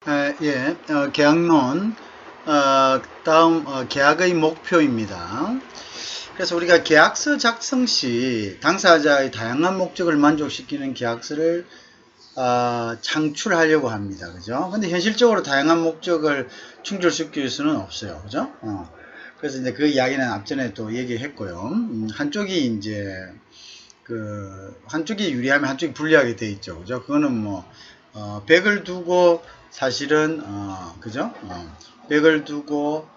예, 계약론, 다음, 계약의 목표입니다. 그래서 우리가 계약서 작성 시 당사자의 다양한 목적을 만족시키는 계약서를 창출하려고 합니다. 그죠? 근데 현실적으로 다양한 목적을 충족시킬 수는 없어요. 그죠? 그래서 이제 그 이야기는 앞전에 또 얘기했고요. 한쪽이 이제 한쪽이 유리하면 한쪽이 불리하게 돼 있죠. 그죠? 그거는 뭐 100을 두고 사실은 그죠? 100을 두고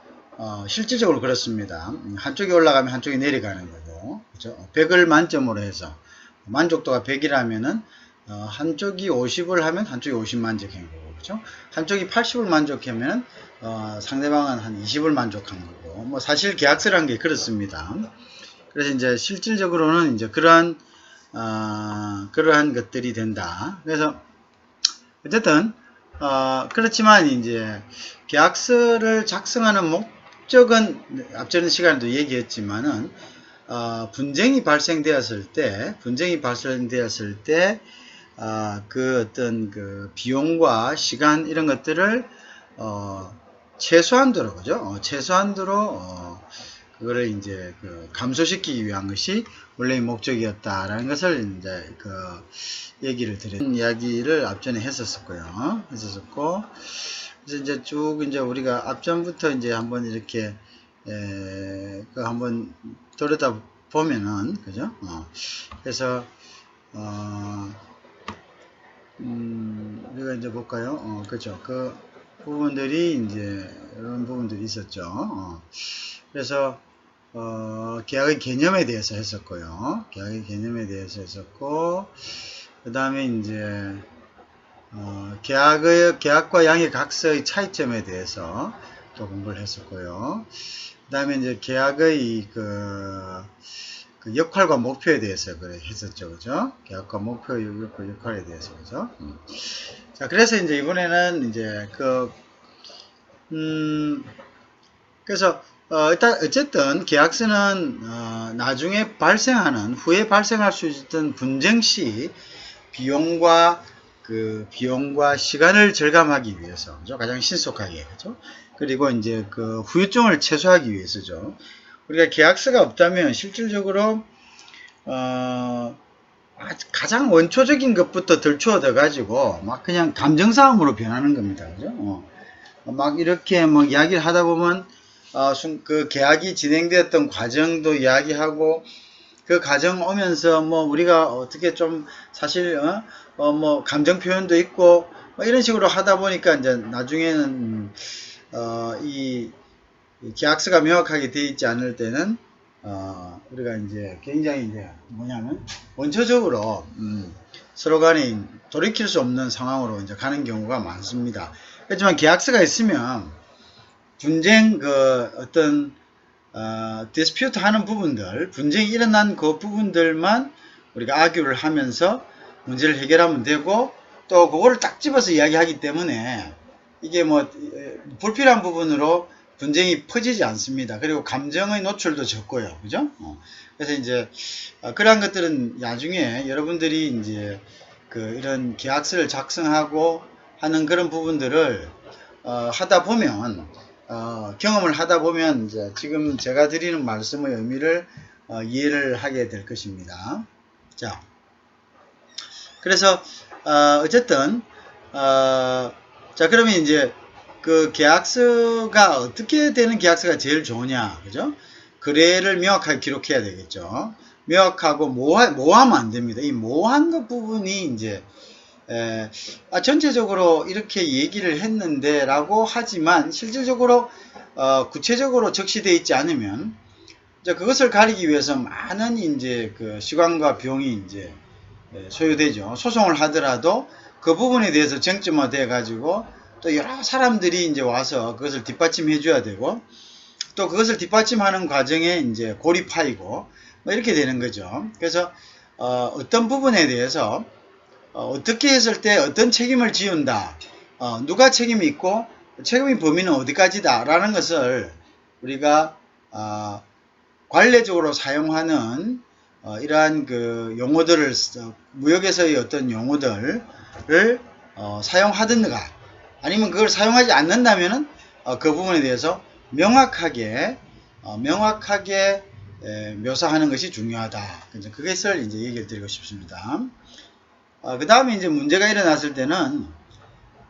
실질적으로 그렇습니다. 한쪽이 올라가면 한쪽이 내려가는 거고, 그죠? 100을 만점으로 해서 만족도가 100이라면은 한쪽이 50을 하면 한쪽이 50 만족한 거고, 그죠? 한쪽이 80을 만족하면 상대방은 한 20을 만족한 거고, 뭐 사실 계약서라는 게 그렇습니다. 그래서 이제 실질적으로는 이제 그러한 것들이 된다. 그래서 어쨌든 그렇지만 이제 계약서를 작성하는 목적은 앞전 시간에도 얘기했지만은 분쟁이 발생되었을 때 그 어떤 그 비용과 시간 이런 것들을 최소한도로 그죠? 최소한도로 그거를 이제 감소시키기 위한 것이 원래의 목적이었다라는 것을 이제 얘기를 드린 이야기를 앞전에 했었고요. 그래서 이제 쭉 이제 우리가 앞전부터 이제 한번 이렇게 한번 들여다 보면은 그죠? 그래서 우리가 이제 볼까요? 그죠? 그 부분들이 이제 이런 부분들이 있었죠. 그래서 계약의 개념에 대해서 했었고요. 계약의 개념에 대해서 했었고, 그 다음에 이제 계약과 양의 각서의 차이점에 대해서 또 공부를 했었고요. 그 다음에 이제 계약의 그 역할과 목표에 대해서 했었죠, 그죠? 계약과 목표, 역할에 대해서, 그죠? 자, 그래서 이제 이번에는 이제 그래서 일단 어쨌든 계약서는 나중에 후에 발생할 수 있던 분쟁 시 비용과 시간을 절감하기 위해서, 그죠? 가장 신속하게, 그죠? 그리고 이제 후유증을 최소화하기 위해서죠. 우리가 계약서가 없다면 실질적으로 가장 원초적인 것부터 덜추어져 가지고 막 그냥 감정싸움으로 변하는 겁니다, 그죠? 막 이렇게 막 이야기를 하다 보면 그 계약이 진행되었던 과정도 이야기하고 그 과정 오면서 뭐 우리가 어떻게 좀 사실 뭐 감정 표현도 있고 뭐 이런 식으로 하다 보니까 이제 나중에는 이 계약서가 명확하게 되어 있지 않을 때는 우리가 이제 굉장히 이제 뭐냐면 원초적으로 서로 간에 돌이킬 수 없는 상황으로 이제 가는 경우가 많습니다. 하지만 계약서가 있으면 분쟁 어떤 디스퓨트 하는 부분들, 분쟁이 일어난 그 부분들만 우리가 아규를 하면서 문제를 해결하면 되고, 또 그거를 딱 집어서 이야기하기 때문에 이게 뭐 불필요한 부분으로 분쟁이 퍼지지 않습니다. 그리고 감정의 노출도 적고요, 그죠? 그래서 이제 그러한 것들은 나중에 여러분들이 이제 이런 계약서를 작성하고 하는 그런 부분들을 하다 보면 경험을 하다 보면 이제 지금 제가 드리는 말씀의 의미를 이해를 하게 될 것입니다. 자, 그래서 어쨌든 자, 그러면 이제 계약서가 어떻게 되는 계약서가 제일 좋으냐, 그죠? 거래를 명확하게 기록해야 되겠죠. 명확하고 모호하면 안 됩니다. 이 모호한 것 부분이 이제 전체적으로 이렇게 얘기를 했는데 라고 하지만 실질적으로 구체적으로 적시되어 있지 않으면 이제 그것을 가리기 위해서 많은 이제 시간과 비용이 이제 소요되죠. 소송을 하더라도 그 부분에 대해서 쟁점화돼 가지고 또 여러 사람들이 이제 와서 그것을 뒷받침해 줘야 되고 또 그것을 뒷받침하는 과정에 이제 고립하이고 뭐 이렇게 되는 거죠. 그래서 어떤 부분에 대해서 어떻게 했을 때 어떤 책임을 지운다, 누가 책임이 있고 책임의 범위는 어디까지다 라는 것을 우리가 관례적으로 사용하는 이러한 용어들을 무역에서의 어떤 용어들을 사용하든가 아니면 그걸 사용하지 않는다면은 그 부분에 대해서 명확하게 묘사하는 것이 중요하다. 그것을 이제 얘기를 드리고 싶습니다. 그 다음에 이제 문제가 일어났을 때는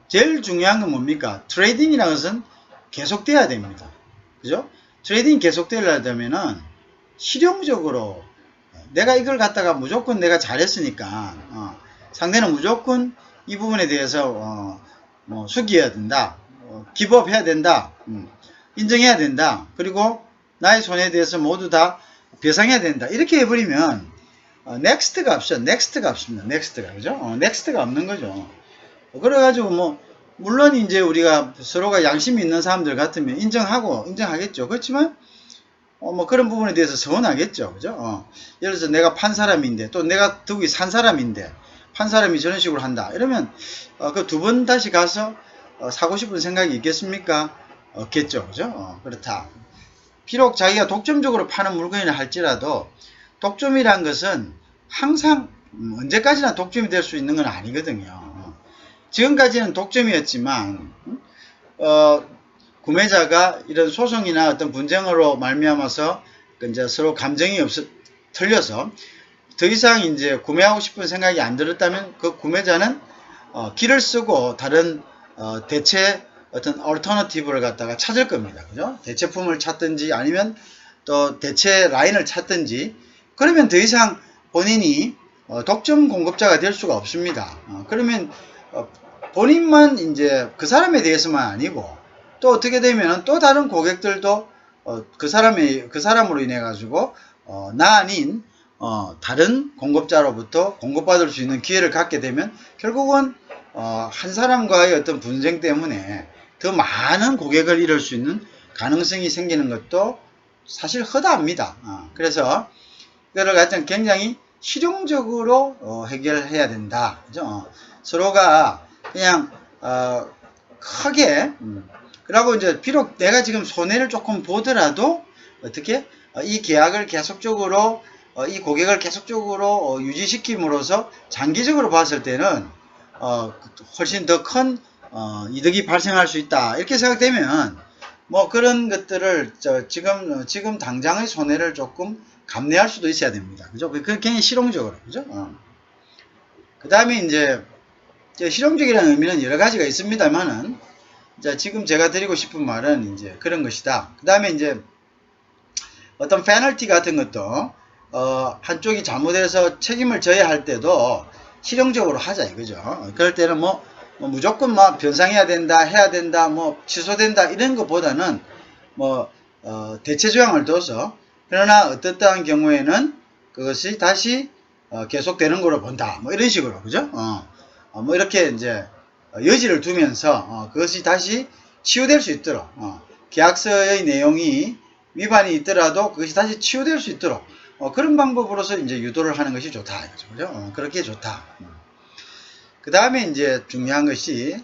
제일 중요한 건 뭡니까? 트레이딩이라는 것은 계속돼야 됩니다. 그죠? 트레이딩이 계속되려면은 실용적으로 내가 이걸 갖다가 무조건 내가 잘했으니까 상대는 무조건 이 부분에 대해서 뭐 숙여야 된다, 기법 해야 된다, 인정해야 된다, 그리고 나의 손해에 대해서 모두 다 배상해야 된다. 이렇게 해버리면 넥스트가 없죠. 넥스트가 없습니다. 넥스트가, 그죠? 넥스트가 없는 거죠. 그래가지고 뭐 물론 이제 우리가 서로가 양심이 있는 사람들 같으면 인정하겠죠. 그렇지만 뭐 그런 부분에 대해서 서운하겠죠. 그죠? 예를 들어서 내가 판 사람인데 또 내가 덕이 산 사람인데 판 사람이 저런 식으로 한다. 이러면 그 두 번 다시 가서 사고 싶은 생각이 있겠습니까? 없겠죠. 그죠? 그렇다. 비록 자기가 독점적으로 파는 물건이라 할지라도 독점이란 것은 항상 언제까지나 독점이 될 수 있는 건 아니거든요. 지금까지는 독점이었지만 구매자가 이런 소송이나 어떤 분쟁으로 말미암아서 이제 서로 감정이 틀려서 더 이상 이제 구매하고 싶은 생각이 안 들었다면 그 구매자는 길을 쓰고 다른 대체 어떤 얼터너티브를 갖다가 찾을 겁니다. 그죠? 대체품을 찾든지 아니면 또 대체 라인을 찾든지, 그러면 더 이상 본인이 독점 공급자가 될 수가 없습니다. 그러면 본인만 이제 그 사람에 대해서만 아니고 또 어떻게 되면은 또 다른 고객들도 그 사람으로 인해 가지고 나 아닌 다른 공급자로부터 공급받을 수 있는 기회를 갖게 되면 결국은 한 사람과의 어떤 분쟁 때문에 더 많은 고객을 잃을 수 있는 가능성이 생기는 것도 사실 허다합니다. 그래서 이거를 갖다 굉장히 실용적으로 해결해야 된다. 그죠? 서로가 그냥 크게 그리고 이제 비록 내가 지금 손해를 조금 보더라도 어떻게 이 계약을 계속적으로 이 고객을 계속적으로 유지시킴으로써 장기적으로 봤을 때는 훨씬 더 큰 이득이 발생할 수 있다. 이렇게 생각되면 뭐 그런 것들을 지금 당장의 손해를 조금 감내할 수도 있어야 됩니다. 그죠? 그게 굉장히 실용적으로, 그죠? 그 다음에 이제 실용적이라는 의미는 여러 가지가 있습니다만은 지금 제가 드리고 싶은 말은 이제 그런 것이다. 그 다음에 이제 어떤 페널티 같은 것도 한쪽이 잘못해서 책임을 져야 할 때도 실용적으로 하자 이거죠. 그럴 때는 뭐 무조건 막 변상해야 된다, 해야 된다, 뭐 취소된다 이런 것보다는 뭐 대체 조항을 둬서 그러나 어떠한 경우에는 그것이 다시 계속되는 거로 본다. 뭐 이런 식으로, 그죠? 뭐 이렇게 이제 여지를 두면서 그것이 다시 치유될 수 있도록 계약서의 내용이 위반이 있더라도 그것이 다시 치유될 수 있도록 그런 방법으로서 이제 유도를 하는 것이 좋다. 그죠? 그렇게 좋다. 그 다음에 이제 중요한 것이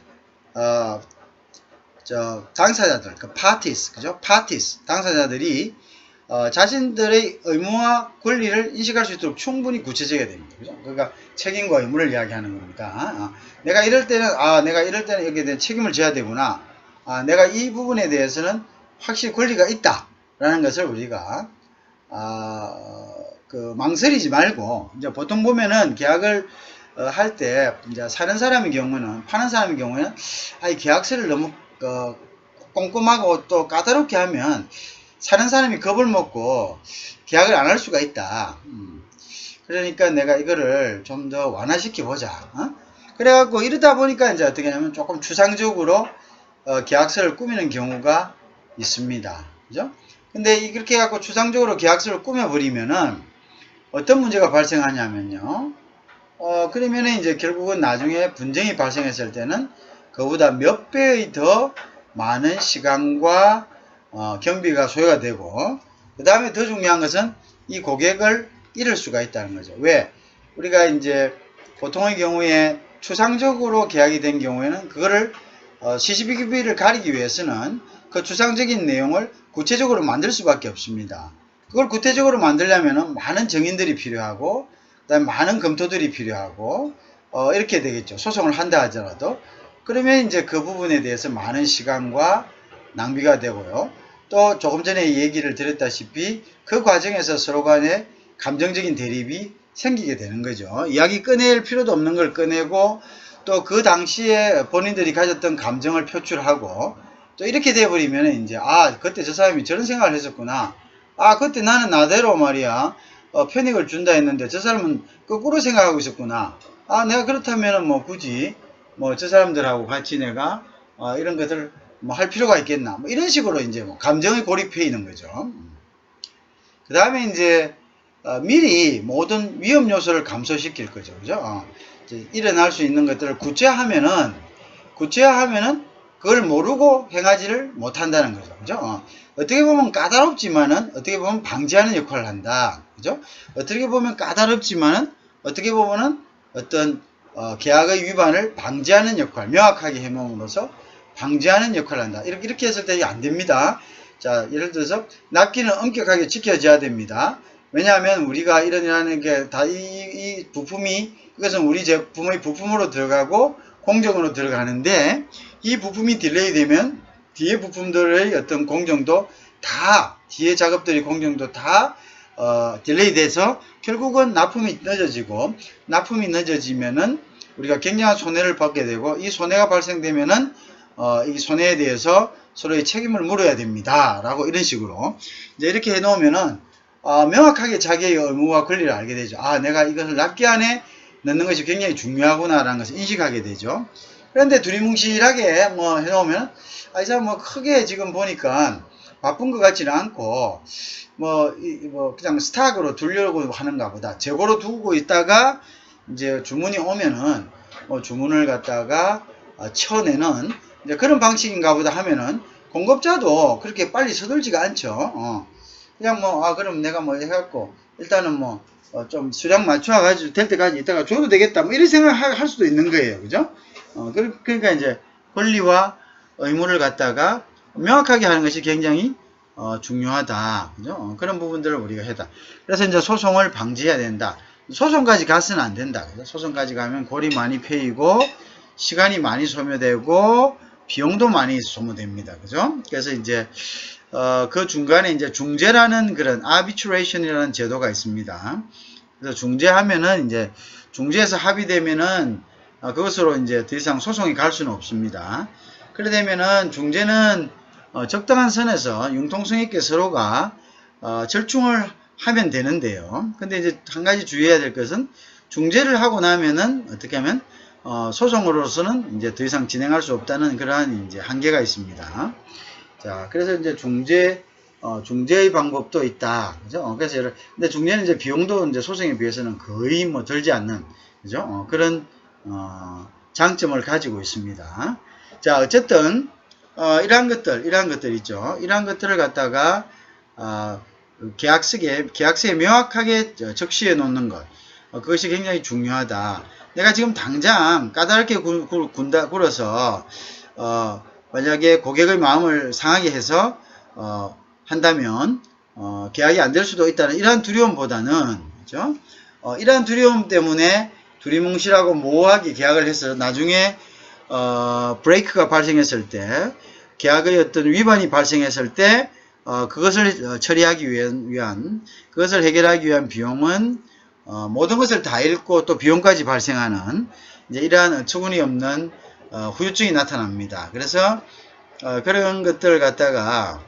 당사자들, 그 parties, 그죠? parties, 당사자들이 자신들의 의무와 권리를 인식할 수 있도록 충분히 구체적이어야 됩니다. 그죠? 그러니까 책임과 의무를 이야기하는 겁니다. 내가 이럴 때는 여기에 대한 책임을 져야 되구나. 내가 이 부분에 대해서는 확실히 권리가 있다라는 것을 우리가 망설이지 말고, 이제 보통 보면은 계약을 할 때 이제 사는 사람의 경우는, 파는 사람의 경우는 이 계약서를 너무 꼼꼼하고 또 까다롭게 하면 사는 사람이 겁을 먹고 계약을 안 할 수가 있다. 그러니까 내가 이거를 좀 더 완화시켜 보자. 그래갖고 이러다 보니까 이제 어떻게 하냐면 조금 추상적으로 계약서를 꾸미는 경우가 있습니다. 그죠? 근데 이렇게 해갖고 추상적으로 계약서를 꾸며버리면은 어떤 문제가 발생하냐면요. 그러면은 이제 결국은 나중에 분쟁이 발생했을 때는 그보다 몇 배의 더 많은 시간과 경비가 소요가 되고, 그 다음에 더 중요한 것은 이 고객을 잃을 수가 있다는 거죠. 왜? 우리가 이제 보통의 경우에 추상적으로 계약이 된 경우에는 그거를 시시비비를 가리기 위해서는 그 추상적인 내용을 구체적으로 만들 수밖에 없습니다. 그걸 구체적으로 만들려면 많은 정인들이 필요하고, 그 다음에 많은 검토들이 필요하고, 이렇게 되겠죠. 소송을 한다 하더라도. 그러면 이제 그 부분에 대해서 많은 시간과 낭비가 되고요. 또 조금 전에 얘기를 드렸다시피 그 과정에서 서로 간에 감정적인 대립이 생기게 되는 거죠. 이야기 꺼낼 필요도 없는 걸 꺼내고 또 그 당시에 본인들이 가졌던 감정을 표출하고 또 이렇게 돼버리면 이제 그때 저 사람이 저런 생각을 했었구나. 그때 나는 나대로 말이야 편익을 준다 했는데 저 사람은 거꾸로 생각하고 있었구나. 내가 그렇다면 뭐 굳이 뭐 저 사람들하고 같이 내가 이런 것들 뭐 할 필요가 있겠나. 뭐 이런 식으로 이제 뭐 감정에 고립해 있는 거죠. 그 다음에 이제 미리 모든 위험 요소를 감소시킬 거죠. 그죠? 이제 일어날 수 있는 것들을 구체화하면은 그걸 모르고 행하지를 못한다는 거죠. 그죠? 어떻게 보면 까다롭지만은 어떻게 보면 방지하는 역할을 한다. 그죠? 어떻게 보면 까다롭지만은 어떻게 보면은 어떤 계약의 위반을 방지하는 역할, 명확하게 해놓음으로써 방지하는 역할을 한다. 이렇게 했을 때 안 됩니다. 자, 예를 들어서 납기는 엄격하게 지켜져야 됩니다. 왜냐하면 우리가 이런 게 다 이 부품이 이것은 우리 제품의 부품으로 들어가고 공정으로 들어가는데 이 부품이 딜레이 되면 뒤에 부품들의 어떤 공정도 다 뒤에 작업들이 공정도 다 딜레이 돼서 결국은 납품이 늦어지고 납품이 늦어지면은 우리가 굉장한 손해를 받게 되고 이 손해가 발생되면은 이 손해에 대해서 서로의 책임을 물어야 됩니다. 라고 이런 식으로 이제 이렇게 해 놓으면은 명확하게 자기의 의무와 권리를 알게 되죠. 내가 이것을 납기 안에 넣는 것이 굉장히 중요하구나라는 것을 인식하게 되죠. 그런데 두리뭉실하게 뭐 해놓으면 이 사람 뭐 크게 지금 보니까 바쁜 것 같지는 않고 뭐 그냥 스탁으로 두려고 하는가 보다. 재고로 두고 있다가 이제 주문이 오면은 뭐 주문을 갖다가 쳐내는 이제 그런 방식인가 보다 하면은 공급자도 그렇게 빨리 서둘지가 않죠. 그냥 그럼 내가 뭐 해갖고 일단은 뭐 좀 수량 맞춰가지고 될 때까지 있다가 줘도 되겠다 뭐 이런 생각을 할 수도 있는 거예요. 그죠? 그러니까 이제 권리와 의무를 갖다가 명확하게 하는 것이 굉장히 중요하다. 그죠? 그런 부분들을 우리가 해다. 그래서 이제 소송을 방지해야 된다. 소송까지 가서는 안 된다. 그죠? 소송까지 가면 골이 많이 패이고 시간이 많이 소모되고 비용도 많이 소모됩니다. 그죠? 그래서 이제 그 중간에 이제 중재라는 그런 arbitration이라는 제도가 있습니다. 그래서 중재하면은 이제 중재에서 합의되면은 그것으로 이제 더 이상 소송이 갈 수는 없습니다. 그래 되면은 중재는 적당한 선에서 융통성 있게 서로가 절충을 하면 되는데요. 근데 이제 한 가지 주의해야 될 것은 중재를 하고 나면은 어떻게 하면 소송으로서는 이제 더 이상 진행할 수 없다는 그러한 이제 한계가 있습니다. 자, 그래서 이제 중재의 방법도 있다. 그죠? 그래서 근데 중재는 이제 비용도 이제 소송에 비해서는 거의 뭐 들지 않는, 그죠? 그런, 장점을 가지고 있습니다. 자, 어쨌든, 이러한 것들 있죠. 이러한 것들을 갖다가, 계약서에 명확하게 적시해 놓는 것. 그것이 굉장히 중요하다. 내가 지금 당장 까다롭게 굴어서, 만약에 고객의 마음을 상하게 해서 한다면 계약이 안 될 수도 있다는 이러한 두려움보다는 그죠? 이러한 두려움 때문에 두리뭉실하고 모호하게 계약을 해서 나중에 브레이크가 발생했을 때 계약의 어떤 위반이 발생했을 때 그것을 처리하기 위한 그것을 해결하기 위한 비용은 모든 것을 다 잃고 또 비용까지 발생하는 이제 이러한 어처구니 없는 후유증이 나타납니다. 그래서 그런 것들을 갖다가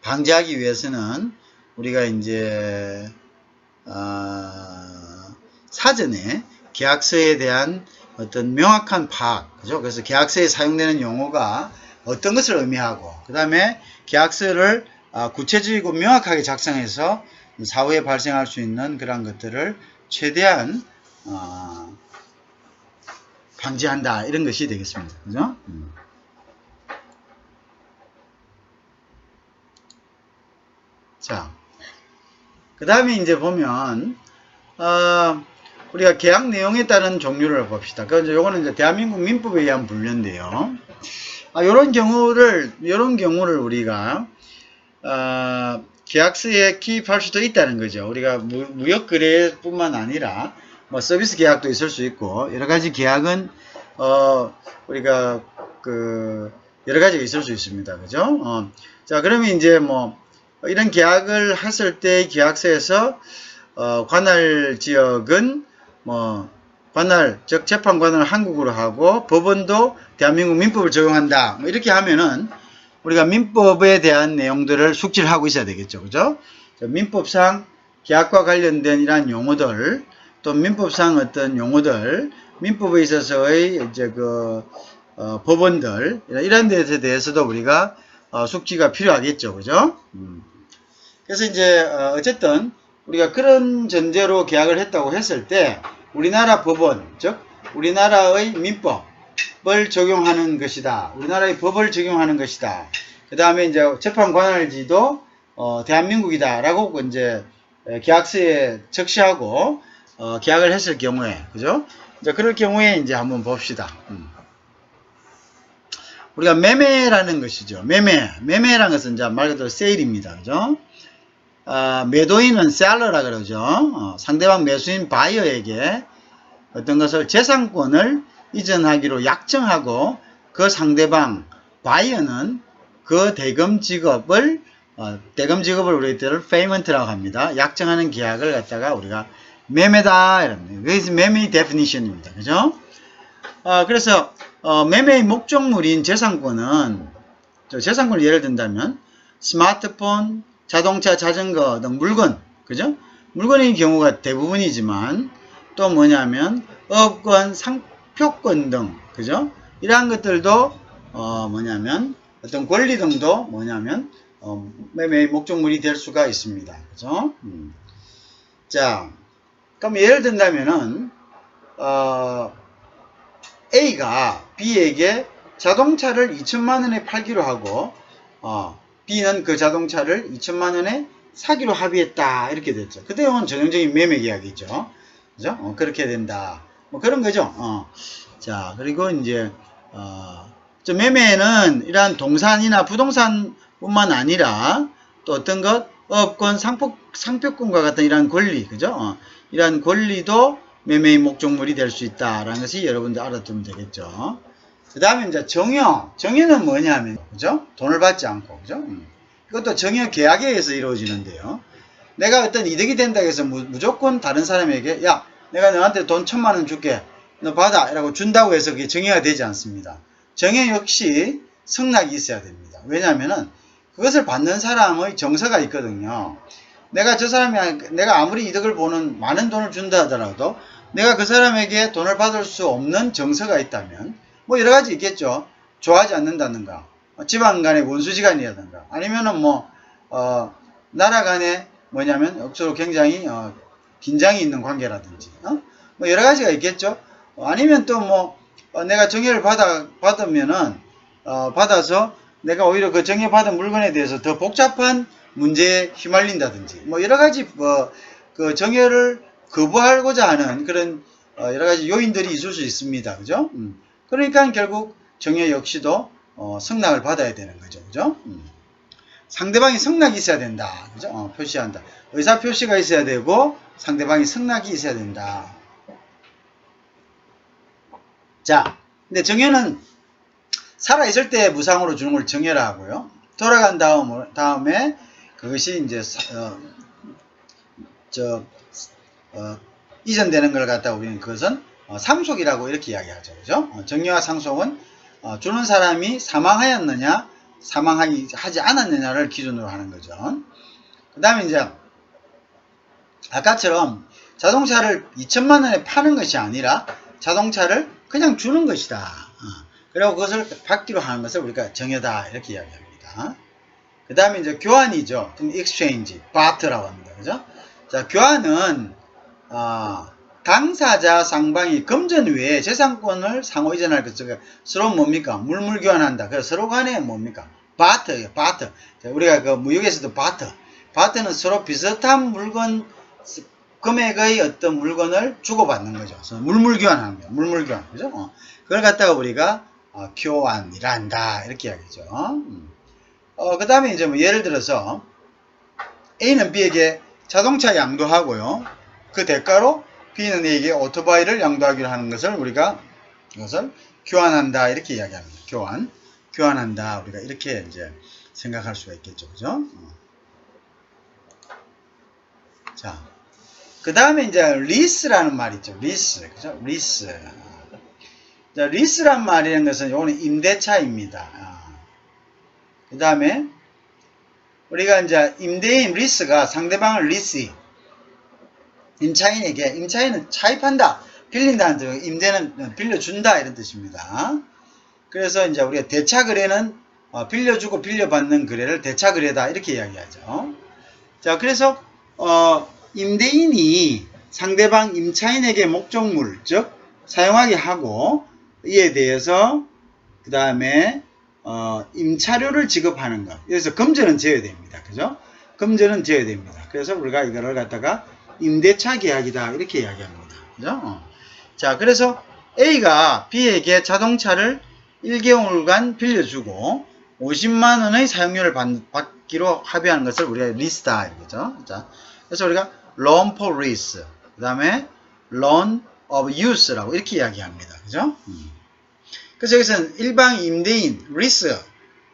방지하기 위해서는 우리가 이제 사전에 계약서에 대한 어떤 명확한 파악, 그죠? 그래서 계약서에 사용되는 용어가 어떤 것을 의미하고, 그 다음에 계약서를 구체적이고 명확하게 작성해서 사후에 발생할 수 있는 그런 것들을 최대한 방지한다 이런 것이 되겠습니다. 그죠? 자, 그 다음에 이제 보면 우리가 계약 내용에 따른 종류를 봅시다. 그래서 요거는 이제 대한민국 민법에 의한 분류인데요. 요런 경우를 우리가 계약서에 기입할 수도 있다는 거죠. 우리가 무역 거래뿐만 아니라 뭐 서비스 계약도 있을 수 있고 여러 가지 계약은 우리가 그 여러 가지가 있을 수 있습니다. 그죠? 자, 그러면 이제 뭐 이런 계약을 했을 때 계약서에서 관할 지역은 뭐 관할 즉 재판 관할을 한국으로 하고 법원도 대한민국 민법을 적용한다. 뭐 이렇게 하면은 우리가 민법에 대한 내용들을 숙지를 하고 있어야 되겠죠. 그죠? 민법상 계약과 관련된 이러한 용어들, 또 민법상 어떤 용어들, 민법에 있어서의 이제 법원들, 이런 데에 대해서도 우리가 숙지가 필요하겠죠. 그죠? 그래서 이제 어쨌든 우리가 그런 전제로 계약을 했다고 했을 때 우리나라 법원, 즉 우리나라의 민법을 적용하는 것이다. 우리나라의 법을 적용하는 것이다. 그 다음에 이제 재판 관할지도 대한민국이다 라고 이제 계약서에 적시하고 계약을 했을 경우에, 그죠? 이제 그럴 경우에 이제 한번 봅시다. 우리가 매매라는 것이죠. 매매라는 것은 이제 말 그대로 세일입니다. 그죠? 매도인은 셀러라 그러죠. 상대방 매수인 바이어에게 어떤 것을 재산권을 이전하기로 약정하고 그 상대방 바이어는 그 대금 지급을 우리들 페이먼트라고 합니다. 약정하는 계약을 갖다가 우리가 매매다 이럽니다. 그래서 매매의 데피니션입니다. 그죠? 그래서 매매의 목적물인 재산권을 예를 든다면 스마트폰, 자동차, 자전거 등 물건, 그죠? 물건의 경우가 대부분이지만 또 뭐냐면 업권, 상표권 등, 그죠? 이러한 것들도 뭐냐면 어떤 권리 등도 뭐냐면 매매의 목적물이 될 수가 있습니다. 그죠? 자, 그럼 예를 든다면은 A가 B에게 자동차를 2천만 원에 팔기로 하고 B는 그 자동차를 2천만 원에 사기로 합의했다. 이렇게 됐죠. 그때는 전형적인 매매 계약이죠. 그죠? 그렇게 된다. 뭐 그런 거죠. 자, 그리고 이제 매매는 이러한 동산이나 부동산뿐만 아니라 또 어떤 것, 업권, 상표권과 같은 이러한 권리, 그죠? 이러한 권리도 매매의 목적물이 될 수 있다라는 것이 여러분들 알아두면 되겠죠. 그 다음에 이제 정여는 뭐냐면, 그죠? 돈을 받지 않고, 그죠? 이것도 정여 계약에 의해서 이루어지는데요. 내가 어떤 이득이 된다고 해서 무조건 다른 사람에게, 야, 내가 너한테 돈 1,000만 원 줄게. 너 받아. 라고 준다고 해서 그게 정여가 되지 않습니다. 정여 역시 성락이 있어야 됩니다. 왜냐하면은 그것을 받는 사람의 정서가 있거든요. 내가 아무리 이득을 보는 많은 돈을 준다 하더라도 내가 그 사람에게 돈을 받을 수 없는 정서가 있다면 뭐 여러 가지 있겠죠. 좋아하지 않는다든가, 집안 간의 원수지간이라든가, 아니면은 나라 간에 뭐냐면 서로 굉장히 긴장이 있는 관계라든지, 뭐 여러 가지가 있겠죠. 아니면 또 내가 정여를 받아서 내가 오히려 그 정여받은 물건에 대해서 더 복잡한 문제에 휘말린다든지, 뭐 여러 가지 그 정여를 거부하고자 하는 그런 여러 가지 요인들이 있을 수 있습니다. 그죠? 그러니까 결국 정여 역시도 승낙을 받아야 되는 거죠. 그죠? 상대방이 승낙이 있어야 된다. 그죠? 표시한다. 의사 표시가 있어야 되고 상대방이 승낙이 있어야 된다. 자, 근데 정여는 살아있을 때 무상으로 주는 걸 정여라 하고요. 돌아간 다음에 그것이 이제 이전되는 걸 갖다가 우리는 그것은 상속이라고 이렇게 이야기하죠. 그죠? 정여와 상속은 주는 사람이 사망하였느냐, 사망하지 않았느냐를 기준으로 하는 거죠. 그 다음에 이제 아까처럼 자동차를 2천만 원에 파는 것이 아니라 자동차를 그냥 주는 것이다. 그리고 그것을 받기로 하는 것을 우리가 정여다 이렇게 이야기합니다. 그 다음에 이제 교환이죠. 그럼 exchange, barter라고 합니다. 그죠? 자, 교환은 당사자 상방이 금전 외에 재산권을 상호 이전할 것을 서로 뭡니까? 물물 교환한다. 그래서 서로 간에 뭡니까? barter예요. barter. 자, 우리가 그 무역에서도 barter는 서로 비슷한 물건 금액의 어떤 물건을 주고받는 거죠. 그래서 물물 교환하는 거예요. 물물 교환. 그죠? 그걸 갖다가 우리가 교환이란다 이렇게 이야기죠. 그 다음에 이제 예를 들어서 A는 B에게 자동차 양도하고요. 그 대가로 B는 A에게 오토바이를 양도하기로 하는 것을 우리가 이것을 교환한다 이렇게 이야기합니다. 교환한다 우리가 이렇게 이제 생각할 수가 있겠죠, 그죠? 자, 그 다음에 이제 lease라는 말이 있죠. lease, 그죠? lease. 자, lease란 말이라는 것은 요거는 임대차입니다. 그 다음에 우리가 이제 임대인 lease가 상대방을 lease 임차인에게, 임차인은 차입한다, 빌린다는 뜻, 임대는 빌려준다 이런 뜻입니다. 그래서 이제 우리가 대차거래는 빌려주고 빌려받는 거래를 대차거래다 이렇게 이야기하죠. 자, 그래서 임대인이 상대방 임차인에게 목적물, 즉 사용하게 하고 이에 대해서 그 다음에 임차료를 지급하는 것. 그래서 금전은 제어야 됩니다. 그죠? 금전은 제어야 됩니다. 그래서 우리가 이거를 갖다가 임대차 계약이다 이렇게 이야기합니다. 그죠? 자, 그래서 A가 B에게 자동차를 1개월간 빌려주고 50만 원의 사용료를 받기로 합의하는 것을 우리가 리스다 이거죠. 자, 그래서 우리가 loan for lease, 그 다음에 loan of use라고 이렇게 이야기합니다. 그죠? 그래서 여기서는 일방 임대인 리스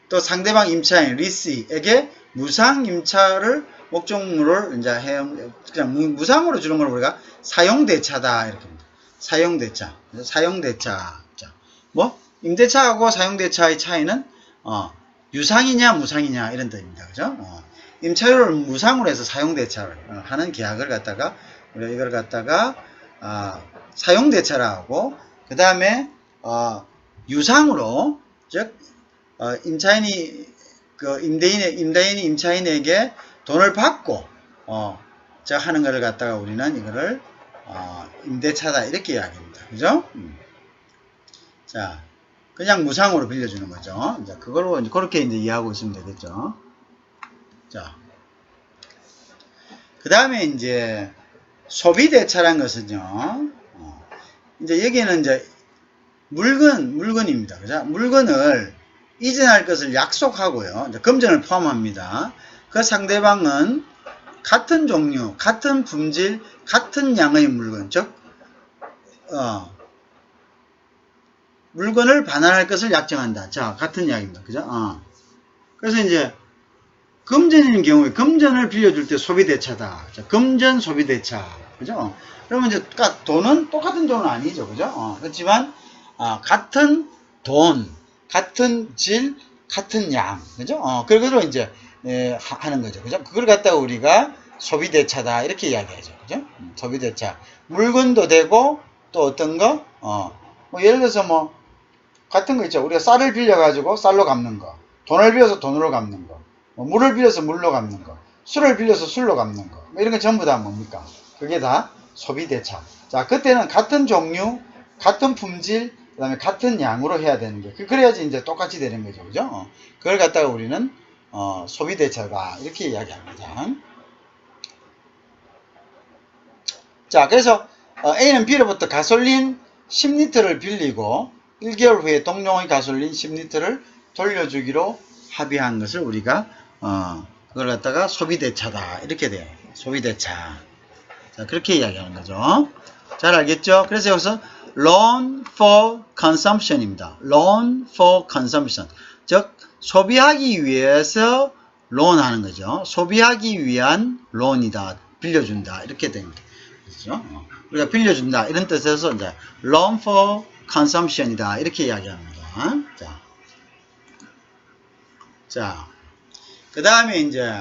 또 상대방 임차인 리스에게 무상 임차를 목적물을 이제 그냥 무상으로 주는 걸 우리가 사용대차다 이렇게 합니다. 사용대차, 사용대차. 자, 뭐 임대차하고 사용대차의 차이는 유상이냐 무상이냐 이런 뜻입니다. 그죠? 임차료를 무상으로 해서 사용대차를 하는 계약을 갖다가 우리가 이걸 갖다가 사용대차라고, 그 다음에 유상으로, 즉 임차인이 임대인이 임차인에게 돈을 받고 하는 것을 갖다가 우리는 이거를 임대차다 이렇게 이야기합니다. 그죠? 자, 그냥 무상으로 빌려주는 거죠. 이제 그걸로 이제 그렇게 이제 이해하고 있으면 되겠죠. 자, 그 다음에 이제 소비대차란 것은요, 이제 여기는 이제 물건입니다. 그죠? 물건을 이전할 것을 약속하고요. 이제 금전을 포함합니다. 그 상대방은 같은 종류, 같은 품질, 같은 양의 물건, 즉, 물건을 반환할 것을 약정한다. 자, 같은 이야기입니다. 그죠? 그래서 이제, 금전인 경우에 금전을 빌려줄 때 소비대차다. 자, 금전 소비대차. 그죠? 그러면 이제, 돈은 똑같은 돈은 아니죠. 그죠? 그렇지만, 같은 돈, 같은 질, 같은 양. 그죠? 그걸로 이제, 하는 거죠. 그죠? 그걸 갖다가 우리가 소비대차다. 이렇게 이야기하죠. 그죠? 소비대차. 물건도 되고, 또 어떤 거? 뭐 예를 들어서 뭐, 같은 거 있죠. 우리가 쌀을 빌려가지고 쌀로 갚는 거. 돈을 빌려서 돈으로 갚는 거. 뭐 물을 빌려서 물로 갚는 거. 술을 빌려서 술로 갚는 거. 뭐 이런 거 전부 다 뭡니까? 그게 다 소비대차. 자, 그때는 같은 종류, 같은 품질, 그 다음에 같은 양으로 해야 되는 거예요. 그래야지 이제 똑같이 되는 거죠. 그죠? 그걸 갖다가 우리는, 소비대차다. 이렇게 이야기합니다. 자, 그래서, A는 B로부터 가솔린 10리터를 빌리고, 1개월 후에 동룡의 가솔린 10리터를 돌려주기로 합의한 것을 우리가, 그걸 갖다가 소비대차다. 이렇게 돼요. 소비대차. 자, 그렇게 이야기하는 거죠. 잘 알겠죠? 그래서 여기서, loan for consumption입니다. loan for consumption. 즉, 소비하기 위해서 론하는 거죠. 소비하기 위한 론이다. 빌려준다. 이렇게 됩니다. 그렇죠? 우리가 빌려준다. 이런 뜻에서 이제 loan for consumption이다. 이렇게 이야기합니다. 자, 그 다음에 이제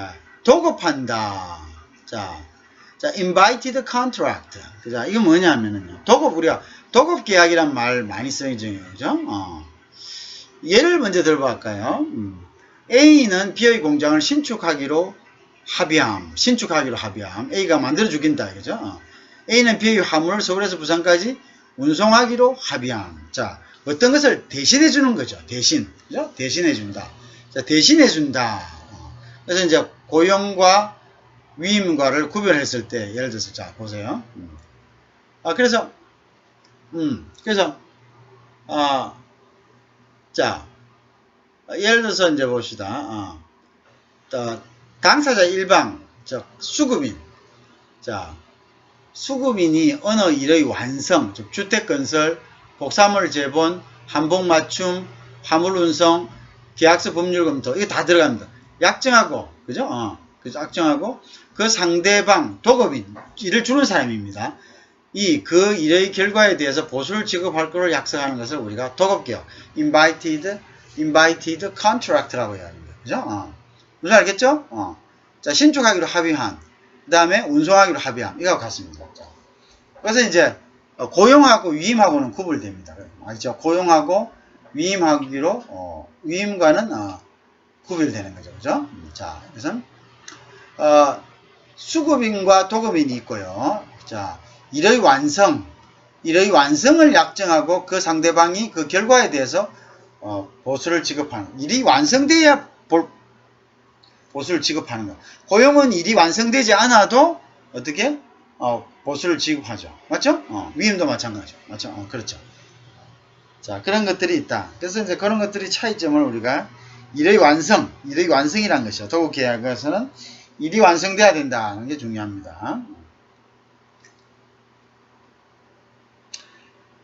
도급한다. 자, invited contract. 자, 이거 뭐냐면은요. 우리가 도급 계약이란 말 많이 쓰이죠. 그죠? 예를 먼저 들어볼까요? A는 B의 공장을 신축하기로 합의함. A가 만들어 주긴다. 그죠? A는 B의 화물을 서울에서 부산까지 운송하기로 합의함. 자, 어떤 것을 대신해 주는 거죠. 대신. 그죠? 대신해 준다. 자, 대신해 준다. 그래서 이제 고용과 위임과를 구별했을 때, 예를 들어서, 자, 보세요. 그래서, 자, 예를 들어서 이제 봅시다. 당사자 일방, 즉, 수급인. 자, 수급인이 어느 일의 완성, 즉, 주택건설, 복사물 재본, 한복 맞춤, 화물 운송, 계약서 법률 검토 이거 다 들어갑니다. 약정하고 그죠? 그죠? 약정하고 그 상대방 도급인 일을 주는 사람입니다. 그 일의 결과에 대해서 보수를 지급할 것을 약속하는 것을 우리가 도급계약 invited contract라고 이야기합니다. 그죠? 무슨 알겠죠? 자, 신축하기로 합의한 그 다음에 운송하기로 합의한 이거하고 같습니다. 자, 그래서 이제 고용하고 위임하고는 구분됩니다. 알죠? 고용하고 위임하기로 위임과는 구별되는 거죠. 그죠? 자, 그래서 수급인과 도급인이 있고요. 자, 일의 완성을 약정하고 그 상대방이 그 결과에 대해서 보수를 지급하는 일이 완성돼야 보수를 지급하는 거. 고용은 일이 완성되지 않아도 어떻게 보수를 지급하죠. 맞죠? 위임도 마찬가지죠. 맞죠? 그렇죠. 자, 그런 것들이 있다. 그래서 이제 그런 것들이 차이점을 우리가 일의 완성이라는 것이죠. 도급 계약에서는 일이 완성돼야 된다는 게 중요합니다.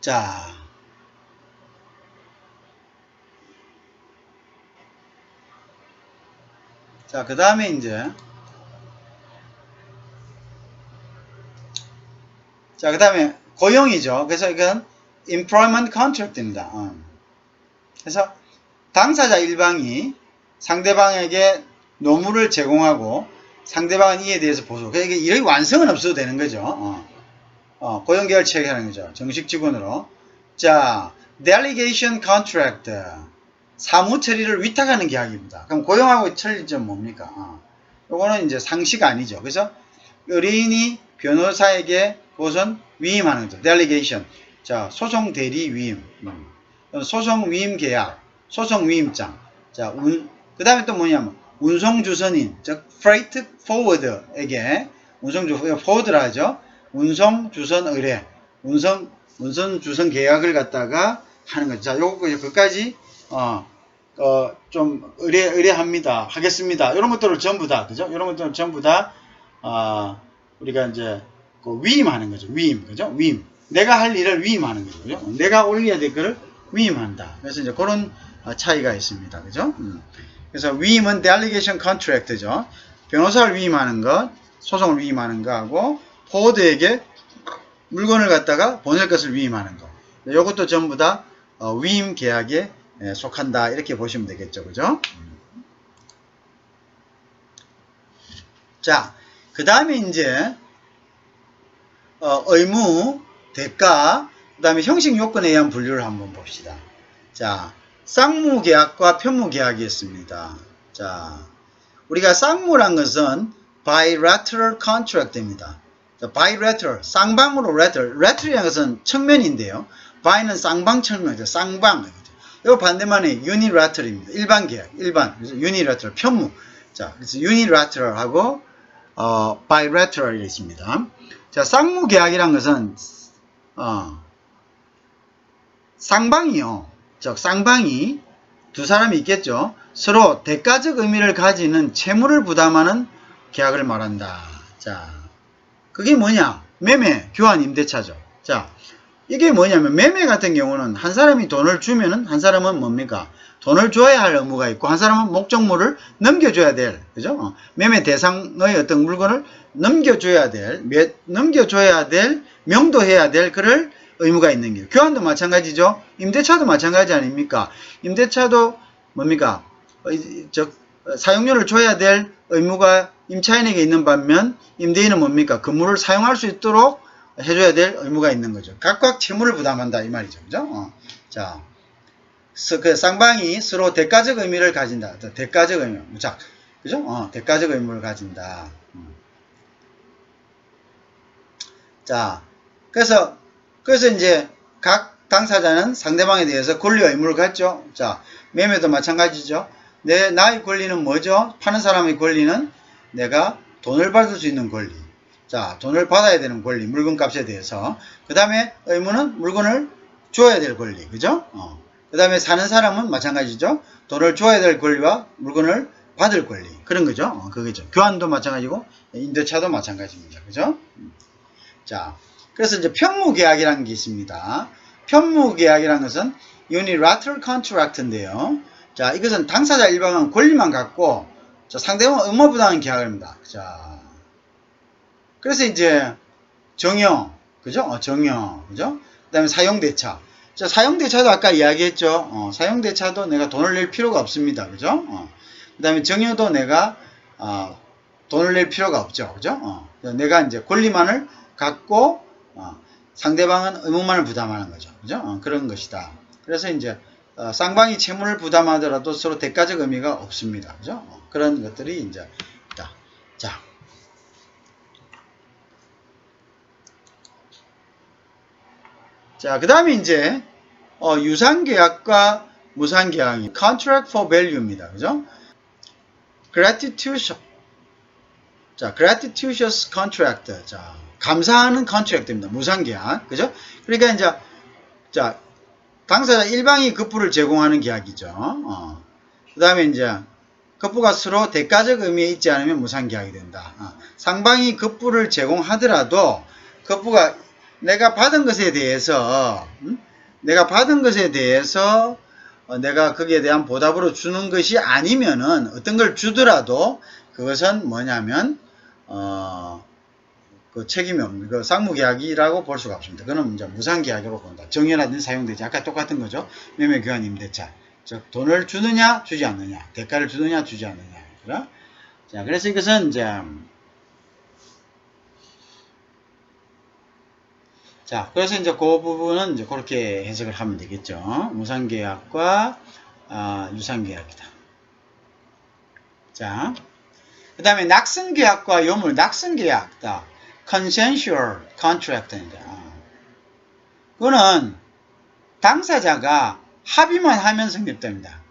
자, 그 다음에 이제 그 다음에 고용이죠. 그래서 이건 employment contract입니다. 그래서 당사자 일방이 상대방에게 노무를 제공하고 상대방은 이에 대해서 보수. 그러니까 일의 완성은 없어도 되는 거죠. 고용계약을 체결하는 거죠. 정식 직원으로. 자, delegation contract. 사무 처리를 위탁하는 계약입니다. 그럼 고용하고 처리점 뭡니까? 요거는 이제 상식 아니죠. 그래서 의뢰인이 변호사에게 그것은 위임하는 거죠. delegation. 자, 소송 대리 위임. 소송 위임 계약. 소송 위임장. 자, 그 다음에 또 뭐냐면 운송주선인, 즉 freight forwarder에게 forward라 하죠. 운송주선 의뢰, 운송주선 계약을 갖다가 하는 거죠. 자, 그까지 좀 의뢰합니다. 하겠습니다. 이런 것들을 전부 다, 그죠? 이런 것들을 전부 다 우리가 이제 위임하는 거죠. 그죠? 위임. 내가 할 일을 위임하는 거죠. 그죠? 내가 올려야 될 거를 위임한다. 그래서 이제 그런 차이가 있습니다. 그죠? 그래서 위임은 delegation contract죠. 변호사를 위임하는 것, 소송을 위임하는 거하고 포워드에게 물건을 갖다가 보낼 것을 위임하는 거. 이것도 전부 다 위임 계약에 속한다. 이렇게 보시면 되겠죠. 그죠? 자, 그 다음에 이제 의무, 대가, 그 다음에 형식 요건에 의한 분류를 한번 봅시다. 자, 쌍무계약과 편무계약이 있습니다. 자, 우리가 쌍무란 것은 bilateral contract입니다. 자, bilateral, 쌍방으로 lateral이라는 것은 측면인데요. by는 쌍방 측면이죠. 쌍방. 이거 반대만에 unilateral입니다. 일반 계약, 그래서 unilateral, 편무. 자, 그래서 unilateral하고 bilateral이 있습니다. 자, 쌍무계약이란 것은 쌍방이요. 즉 쌍방이 두 사람이 있겠죠. 서로 대가적 의미를 가지는 채무를 부담하는 계약을 말한다. 자, 그게 뭐냐? 매매, 교환, 임대차죠. 자, 이게 뭐냐면 매매 같은 경우는 한 사람이 돈을 주면은 한 사람은 뭡니까? 돈을 줘야 할 의무가 있고 한 사람은 목적물을 넘겨줘야 될, 그죠? 매매 대상의 어떤 물건을 넘겨줘야 될, 명도해야 될 그를 의무가 있는 게. 교환도 마찬가지죠. 임대차도 마찬가지 아닙니까? 임대차도 뭡니까? 사용료를 줘야 될 의무가 임차인에게 있는 반면 임대인은 뭡니까? 건물을 사용할 수 있도록 해줘야 될 의무가 있는 거죠. 각각 채무를 부담한다 이 말이죠. 그죠? 자, 그 쌍방이 서로 대가적 의미를 가진다. 대가적 의미. 자, 그죠? 대가적 의무를 가진다. 자, 그래서 이제 각 당사자는 상대방에 대해서 권리 의무를 갖죠. 자, 매매도 마찬가지죠. 나의 권리는 뭐죠? 파는 사람의 권리는 내가 돈을 받을 수 있는 권리. 자, 돈을 받아야 되는 권리, 물건값에 대해서. 그 다음에 의무는 물건을 줘야 될 권리. 그죠? 그 다음에 사는 사람은 마찬가지죠. 돈을 줘야 될 권리와 물건을 받을 권리. 그런 거죠. 그거죠. 교환도 마찬가지고, 임대차도 마찬가지입니다. 그죠? 자, 그래서 이제 편무계약이라는 게 있습니다. 편무계약이라는 것은 unilateral contract인데요. 자, 이것은 당사자 일방은 권리만 갖고 자, 상대방은 의무 부담하는 계약입니다. 자, 그래서 이제 정여, 그죠? 정여, 그죠? 그 다음에 사용대차. 자, 사용대차도 아까 이야기했죠. 사용대차도 내가 돈을 낼 필요가 없습니다. 그죠? 그 다음에 정여도 내가, 돈을 낼 필요가 없죠. 그죠? 내가 이제 권리만을 갖고, 상대방은 의무만을 부담하는 거죠. 그죠? 그런 것이다. 그래서 이제, 쌍방이 채무를 부담하더라도 서로 대가적 의미가 없습니다. 그죠? 그런 것들이 이제 있다. 자. 자, 그 다음에 이제, 유상계약과 무상계약이 contract for value입니다. 그죠? gratuitous. 자, gratuitous contract. 자, 감사하는 contract입니다. 무상계약. 그죠? 그러니까 이제, 자, 당사자 일방이 급부를 제공하는 계약이죠. 그 다음에 이제, 급부가 서로 대가적 의미에 있지 않으면 무상계약이 된다. 상방이 급부를 제공하더라도, 급부가 내가 받은 것에 대해서 내가 거기에 대한 보답으로 주는 것이 아니면은 어떤 걸 주더라도 그것은 뭐냐면 그 책임이 없는 그 상무계약이라고 볼 수가 없습니다. 그거는 이제 무상계약으로 본다. 정여라든지 사용되지 아까 똑같은 거죠. 매매교환 임대차. 즉 돈을 주느냐 주지 않느냐, 대가를 주느냐 주지 않느냐. 그래? 자, 그래서 이것은 이제 자, 그래서 이제 그 부분은 이제 그렇게 해석을 하면 되겠죠. 무상계약과 유상계약이다. 자, 그 다음에 낙선계약과 요물, 낙선계약이다. consensual contract입니다. 그거는 당사자가 합의만 하면 성립됩니다.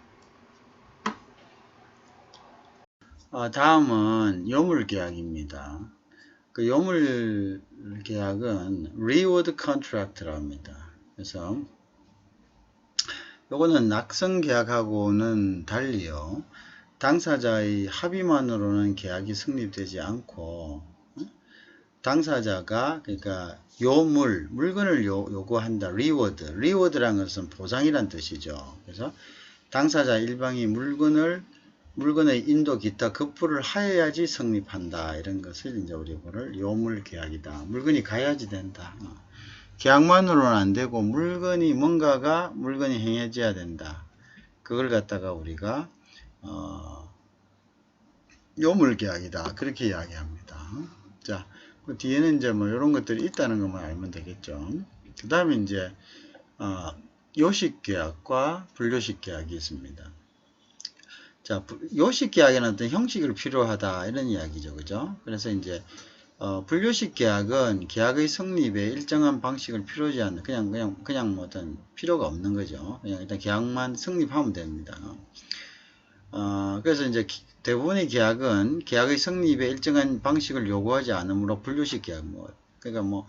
다음은 요물계약입니다. 그 요물 계약은 reward contract라고 합니다. 그래서 요거는 낙선 계약하고는 달리요. 당사자의 합의만으로는 계약이 성립되지 않고 당사자가 그러니까 물건을 요구한다. reward라는 것은 보상이란 뜻이죠. 그래서 당사자 일방이 물건의 인도 기타 급부를 하여야지 성립한다. 이런 것을 이제 우리가 요물 계약이다. 물건이 가야지 된다. 계약만으로는 안 되고 물건이 행해져야 된다. 그걸 갖다가 우리가 요물 계약이다. 그렇게 이야기합니다. 자, 그 뒤에는 이제 뭐 이런 것들이 있다는 것만 알면 되겠죠. 그 다음에 이제 요식 계약과 불요식 계약이 있습니다. 자, 요식 계약에는 어떤 형식이 필요하다 이런 이야기죠, 그죠? 그래서 이제 불요식 계약은 계약의 성립에 일정한 방식을 필요하지 않는 그냥 뭐 어떤 필요가 없는 거죠. 그냥 일단 계약만 성립하면 됩니다. 그래서 이제 대부분의 계약은 계약의 성립에 일정한 방식을 요구하지 않으므로 불요식 계약 그러니까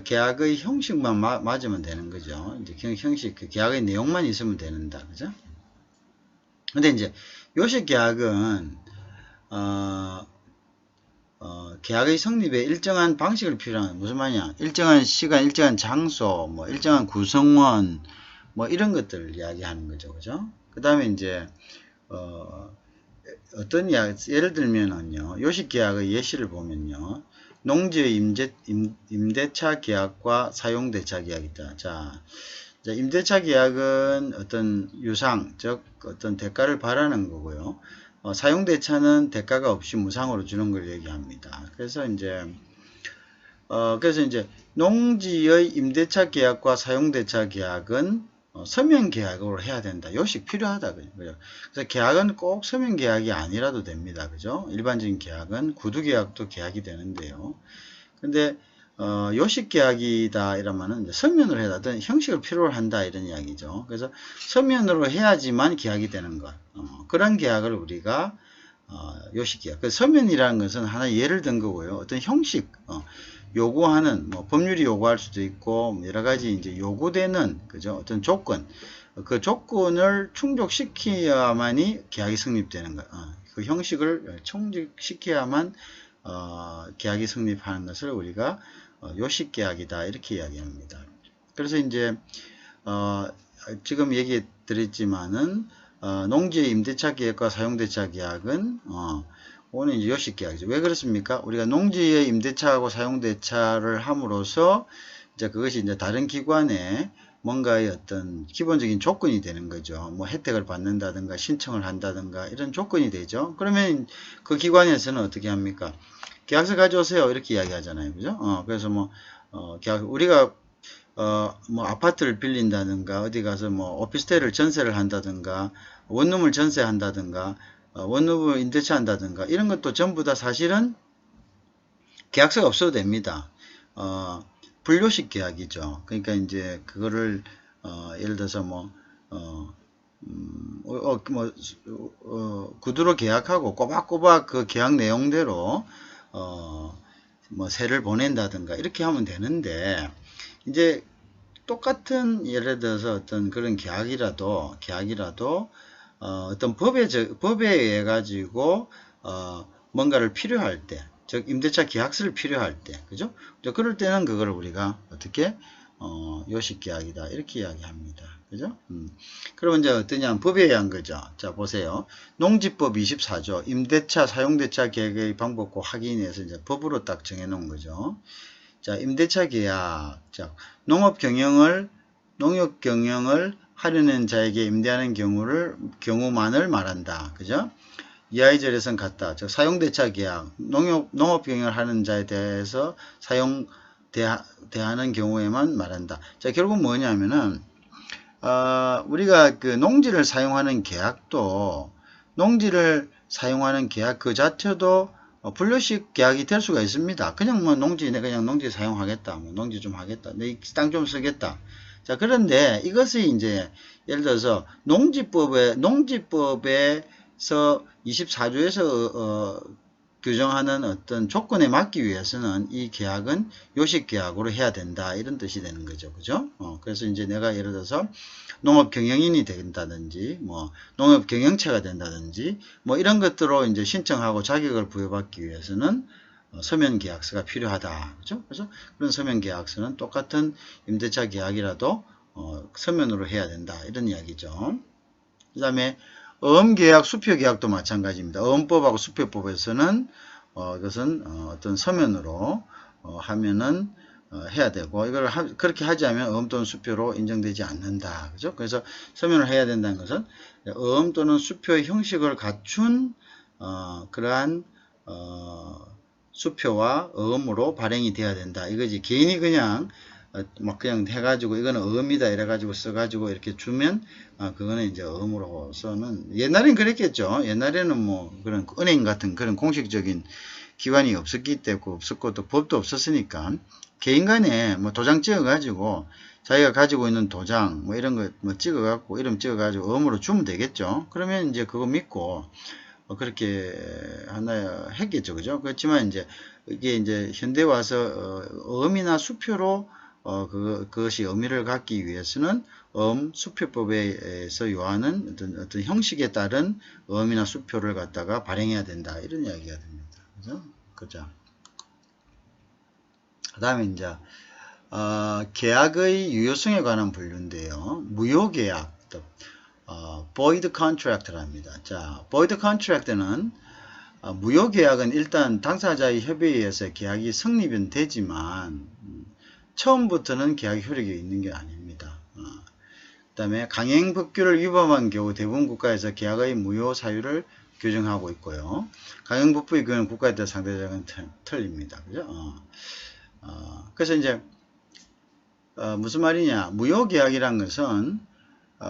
계약의 형식만 맞으면 되는 거죠. 이제 형식 그 계약의 내용만 있으면 되는다, 그죠? 근데 이제 요식 계약은 계약의 성립에 일정한 방식을 필요한 무슨 말이냐? 일정한 시간, 일정한 장소, 일정한 구성원 이런 것들을 이야기하는 거죠, 그죠? 그 다음에 이제 어떤 예를 들면은요, 요식 계약의 예시를 보면요, 농지의 임대차 계약과 사용대차 계약이다. 자, 임대차 계약은 어떤 유상, 즉 어떤 대가를 바라는 거고요. 사용대차는 대가가 없이 무상으로 주는 걸 얘기합니다. 그래서 이제 농지의 임대차 계약과 사용대차 계약은 서면 계약으로 해야 된다. 요식 필요하다. 그죠? 그래서 계약은 꼭 서면 계약이 아니라도 됩니다. 그죠? 일반적인 계약은 구두 계약도 계약이 되는데요. 근데 요식 계약이다 이러면은 이제 서면으로 해야 어떤 형식을 필요로 한다 이런 이야기죠. 그래서 서면으로 해야지만 계약이 되는 것. 그런 계약을 우리가 요식 계약. 그 서면이라는 것은 하나 예를 든 거고요. 어떤 형식 요구하는 법률이 요구할 수도 있고 여러 가지 이제 요구되는 그죠? 어떤 조건. 그 조건을 충족시켜야만이 계약이 성립되는 것. 그 형식을 충족시켜야만 계약이 성립하는 것을 우리가 요식 계약이다 이렇게 이야기합니다. 그래서 이제 지금 얘기 드렸지만은 농지의 임대차 계약과 사용대차 계약은 오늘 이제 요식 계약이죠. 왜 그렇습니까? 우리가 농지의 임대차하고 사용대차를 함으로써 이제 그것이 이제 다른 기관에 뭔가의 어떤 기본적인 조건이 되는 거죠. 뭐 혜택을 받는다든가 신청을 한다든가 이런 조건이 되죠. 그러면 그 기관에서는 어떻게 합니까? 계약서 가져오세요. 이렇게 이야기하잖아요. 그죠? 그래서 뭐 계약 우리가 뭐 아파트를 빌린다든가 어디 가서 뭐 오피스텔을 전세를 한다든가 원룸을 전세한다든가 원룸을 임대차 한다든가 이런 것도 전부 다 사실은 계약서가 없어도 됩니다. 분료식 계약이죠. 그러니까 이제 그거를 예를 들어서 뭐 구두로 계약하고 꼬박꼬박 그 계약 내용대로 뭐 세를 보낸다든가 이렇게 하면 되는데 이제 똑같은 예를 들어서 어떤 그런 계약이라도 어떤 법에 의해 가지고 뭔가를 필요할 때, 즉 임대차 계약서를 필요할 때, 그죠? 그럴 때는 그걸 우리가 어떻게 요식 계약이다 이렇게 이야기합니다. 그죠? 그러면 이제 어떠냐 법에 의한 거죠. 자 보세요. 농지법 24조 임대차 사용대차 계약의 방법과 확인해서 이제 법으로 딱 정해놓은 거죠. 자 임대차 계약, 자 농업 경영을 하려는 자에게 임대하는 경우만을 말한다. 그죠? 이하의 절에선 같다. 즉 사용대차 계약, 농업 경영을 하는 자에 대해서 대하는 경우에만 말한다. 자 결국 뭐냐면은 우리가 그 농지를 사용하는 계약도 농지를 사용하는 계약 그 자체도 분료식 계약이 될 수가 있습니다. 그냥 뭐 내가 그냥 농지 사용하겠다, 뭐 농지 좀 하겠다, 내 땅 좀 쓰겠다. 자 그런데 이것이 이제 예를 들어서 농지법에서 24조에서 규정하는 어떤 조건에 맞기 위해서는 이 계약은 요식 계약으로 해야 된다 이런 뜻이 되는 거죠. 그죠? 그래서 이제 내가 예를 들어서 농업 경영인이 된다든지 뭐 농업 경영체가 된다든지 뭐 이런 것들로 이제 신청하고 자격을 부여받기 위해서는 서면 계약서가 필요하다. 그죠? 그래서 그런 서면 계약서는 똑같은 임대차 계약이라도 서면으로 해야 된다 이런 이야기죠. 그 다음에 어음계약, 수표계약도 마찬가지입니다. 어음법하고 수표법에서는 이것은 어떤 서면으로 하면은 해야 되고 이걸 그렇게 하지 않으면 어음 또는 수표로 인정되지 않는다. 그죠? 그래서 서면을 해야 된다는 것은 어음 또는 수표의 형식을 갖춘 그러한 수표와 어음으로 발행이 돼야 된다. 이거지. 개인이 그냥 막 그냥 해가지고 이거는 어음이다 이래가지고 써가지고 이렇게 주면 그거는 이제 어음으로서는 옛날엔 그랬겠죠. 옛날에는 뭐 그런 은행 같은 그런 공식적인 기관이 없었기 때문에 없었고 또 법도 없었으니까 개인 간에 뭐 도장 찍어가지고 자기가 가지고 있는 도장 뭐 이런 거 뭐 찍어갖고 이름 찍어가지고 어음으로 주면 되겠죠. 그러면 이제 그거 믿고 그렇게 하나 했겠죠. 그죠? 그렇지만 이제 이게 이제 현대 와서 어음이나 수표로 그것이 의미를 갖기 위해서는 수표법에서 요하는 어떤 형식에 따른 어음이나 수표를 갖다가 발행해야 된다. 이런 이야기가 됩니다. 그죠? 그죠? 그 다음에 이제, 계약의 유효성에 관한 분류인데요. 무효계약, void contract랍니다. 자, void contract는 무효계약은 일단 당사자의 협의에 의해서 계약이 성립은 되지만 처음부터는 계약 효력이 있는 게 아닙니다. 그 다음에 강행법규를 위반한 경우 대부분 국가에서 계약의 무효 사유를 규정하고 있고요. 강행법규의 경우는 국가에 따라 상대적으로 틀립니다. 그죠? 그래서 이제 무슨 말이냐? 무효계약이란 것은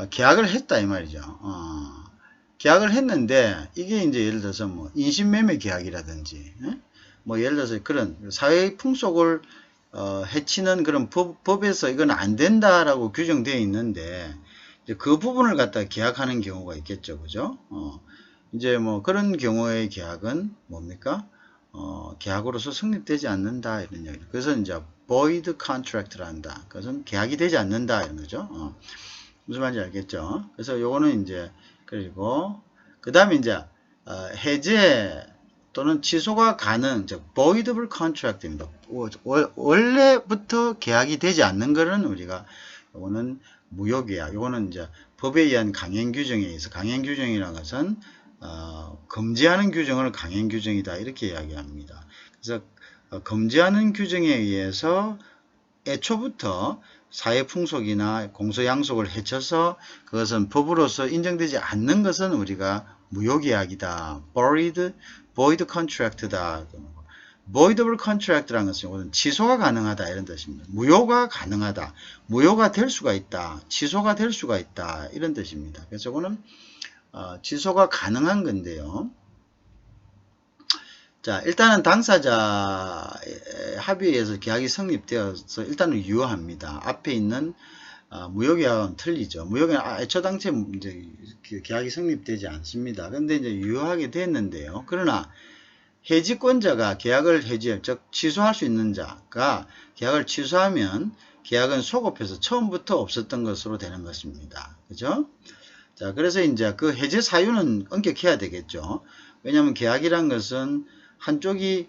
계약을 했다 이 말이죠. 계약을 했는데 이게 이제 예를 들어서 뭐 인신매매 계약이라든지 뭐 예를 들어서 그런 사회의 풍속을 해치는 그런 법에서 이건 안 된다라고 규정되어 있는데 이제 그 부분을 갖다 계약하는 경우가 있겠죠. 그죠? 이제 뭐 그런 경우의 계약은 뭡니까? 계약으로서 성립되지 않는다 이런 얘기. 그래서 이제 void contract를 한다. 그것은 계약이 되지 않는다 이런 거죠. 무슨 말인지 알겠죠? 그래서 요거는 이제 그리고 그 다음에 이제 해제 또는 취소가 가능, 즉 voidable contract입니다. 원래부터 계약이 되지 않는 거는 우리가 요거는 무효계약. 요거는 이제 법에 의한 강행 규정에 의해서, 강행 규정이라는 것은 금지하는 규정을 강행 규정이다 이렇게 이야기합니다. 그래서 금지하는 규정에 의해서 애초부터 사회 풍속이나 공소 양속을 해쳐서 그것은 법으로서 인정되지 않는 것은 우리가 무효계약이다. void contract다. voidable contract라는 것은 취소가 가능하다 이런 뜻입니다. 무효가 가능하다. 무효가 될 수가 있다. 취소가 될 수가 있다. 이런 뜻입니다. 그래서 이거는 취소가 가능한 건데요. 자, 일단은 당사자 합의에서 계약이 성립되어서 일단은 유효합니다. 앞에 있는 무효계약은 틀리죠. 무효계약은 애초당초에 이제 계약이 성립되지 않습니다. 그런데 이제 유효하게 됐는데요. 그러나 해지권자가 계약을 즉 취소할 수 있는 자가 계약을 취소하면 계약은 소급해서 처음부터 없었던 것으로 되는 것입니다. 그죠? 자, 그래서 이제 그 해제 사유는 엄격해야 되겠죠. 왜냐하면 계약이란 것은 한쪽이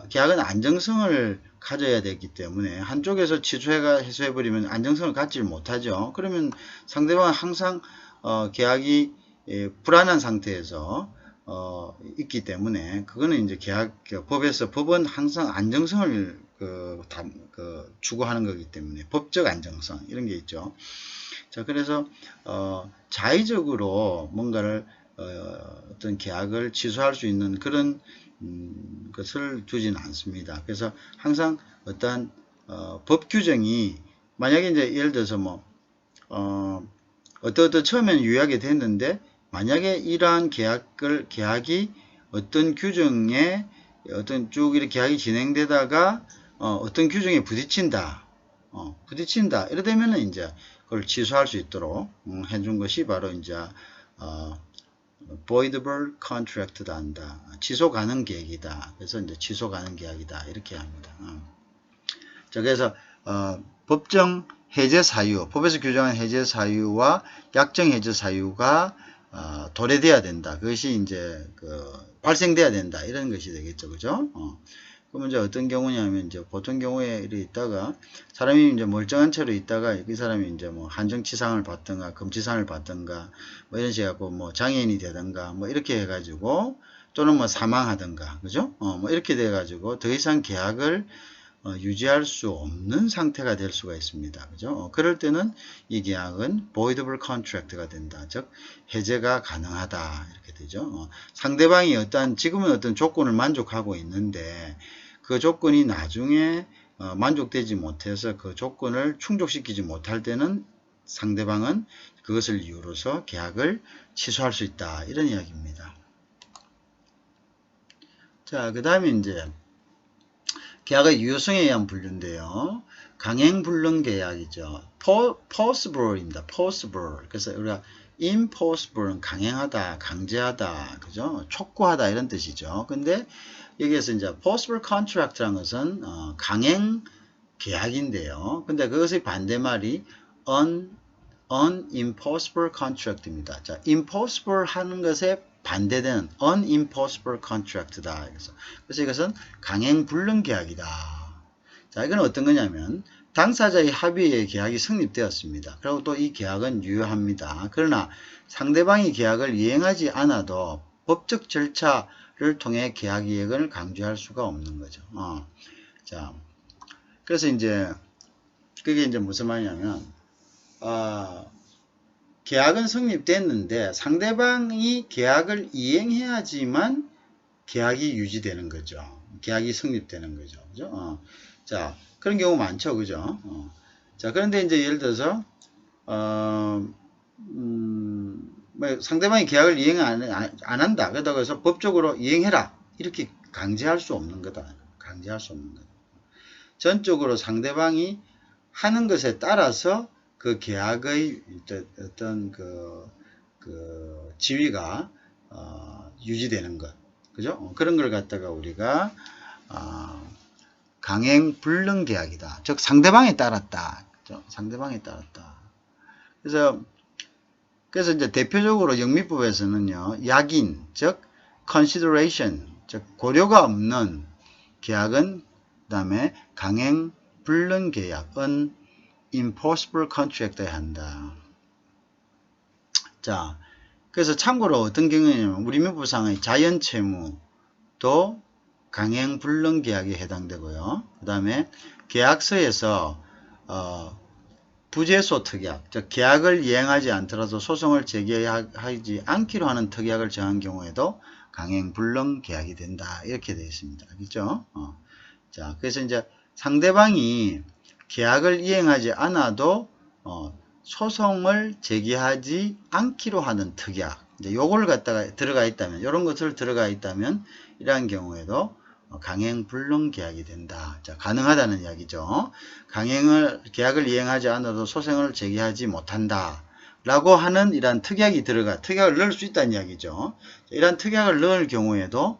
계약은 안정성을 가져야 되기 때문에 한쪽에서 취소해버리면 안정성을 갖지 못하죠. 그러면 상대방은 항상 계약이 불안한 상태에서 있기 때문에 그거는 이제 법은 항상 안정성을 추구하는 거기 때문에 법적 안정성 이런 게 있죠. 자, 그래서 자의적으로 뭔가를 어떤 계약을 취소할 수 있는 그런 것을 두지는 않습니다. 그래서 항상 어떠한 법 규정이 만약에 이제 예를 들어서 뭐 어떤 처음에는 유효하게 됐는데 만약에 이러한 계약이 어떤 규정에 어떤 쭉 이렇게 계약이 진행되다가 어떤 규정에 부딪힌다. 이래 되면은 이제 그걸 취소할 수 있도록 해준 것이 바로 이제 voidable contract다 한다. 취소 가능 계약이다. 그래서 이제 취소 가능 계약이다. 이렇게 합니다. 자, 그래서 법정 해제 사유, 법에서 규정한 해제 사유와 약정 해제 사유가 도래돼야 된다. 그것이 이제 발생돼야 된다. 이런 것이 되겠죠. 그죠? 그러면 이제 어떤 경우냐면 이제 보통 경우에 이렇게 있다가 사람이 이제 멀쩡한 채로 있다가 이 사람이 이제 뭐 한정치상을 받든가 금치상을 받든가 뭐 이런 식으로 갖고 뭐 장애인이 되든가 뭐 이렇게 해가지고 또는 뭐 사망하든가 그죠? 뭐 이렇게 돼가지고 더 이상 계약을 유지할 수 없는 상태가 될 수가 있습니다. 그죠? 그럴 때는 이 계약은 voidable contract가 된다. 즉 해제가 가능하다. 이렇게 되죠. 상대방이 지금은 어떤 조건을 만족하고 있는데 그 조건이 나중에 만족되지 못해서 그 조건을 충족시키지 못할 때는 상대방은 그것을 이유로서 계약을 취소할 수 있다. 이런 이야기입니다. 자, 그 다음에 이제 계약의 유효성에 의한 분류인데요. 강행불능 계약이죠. possible입니다. possible. 그래서 우리가 impossible은 강행하다, 강제하다, 그죠? 촉구하다 이런 뜻이죠. 근데 여기에서 이제 possible contract라는 것은 강행 계약인데요. 근데 그것의 반대말이 unimpossible contract입니다. 자, impossible 하는 것에 반대되는 unimpossible contract다. 그래서 이것은 강행불능 계약이다. 자, 이건 어떤 거냐면 당사자의 합의에 계약이 성립되었습니다. 그리고 또 이 계약은 유효합니다. 그러나 상대방이 계약을 이행하지 않아도 법적 절차를 통해 계약 이행을 강제할 수가 없는 거죠. 자, 그래서 이제 그게 이제 무슨 말이냐면 계약은 성립됐는데 상대방이 계약을 이행해야지만 계약이 유지되는 거죠. 계약이 성립되는 거죠. 그죠? 자, 그런 경우 많죠. 그죠? 자, 그런데 이제 예를 들어서, 뭐 상대방이 계약을 이행 안 한다. 그러다고 해서 법적으로 이행해라. 이렇게 강제할 수 없는 거다. 강제할 수 없는 거다. 전적으로 상대방이 하는 것에 따라서 그 계약의 어떤 지위가 유지되는 것, 그죠? 그런 걸 갖다가 우리가 강행 불능 계약이다. 즉 상대방에 따랐다. 그죠? 상대방에 따랐다. 그래서 이제 대표적으로 영미법에서는요, 약인, 즉 consideration, 즉 고려가 없는 계약은 그다음에 강행 불능 계약은 enforceable contract에 한다. 자, 그래서 참고로 어떤 경우에는 우리 민법상의 자연채무도 강행불능계약에 해당되고요. 그 다음에 계약서에서 부재소 특약, 즉 계약을 이행하지 않더라도 소송을 제기하지 않기로 하는 특약을 정한 경우에도 강행불능계약이 된다. 이렇게 되어 있습니다. 알겠죠? 자, 그래서 이제 상대방이 계약을 이행하지 않아도 소송을 제기하지 않기로 하는 특약, 이제 요걸 갖다가 들어가 있다면, 이런 것을 들어가 있다면 이러한 경우에도 강행불능계약이 된다. 자, 가능하다는 이야기죠. 계약을 이행하지 않아도 소송을 제기하지 못한다. 라고 하는 이러한 특약이 특약을 넣을 수 있다는 이야기죠. 이러한 특약을 넣을 경우에도,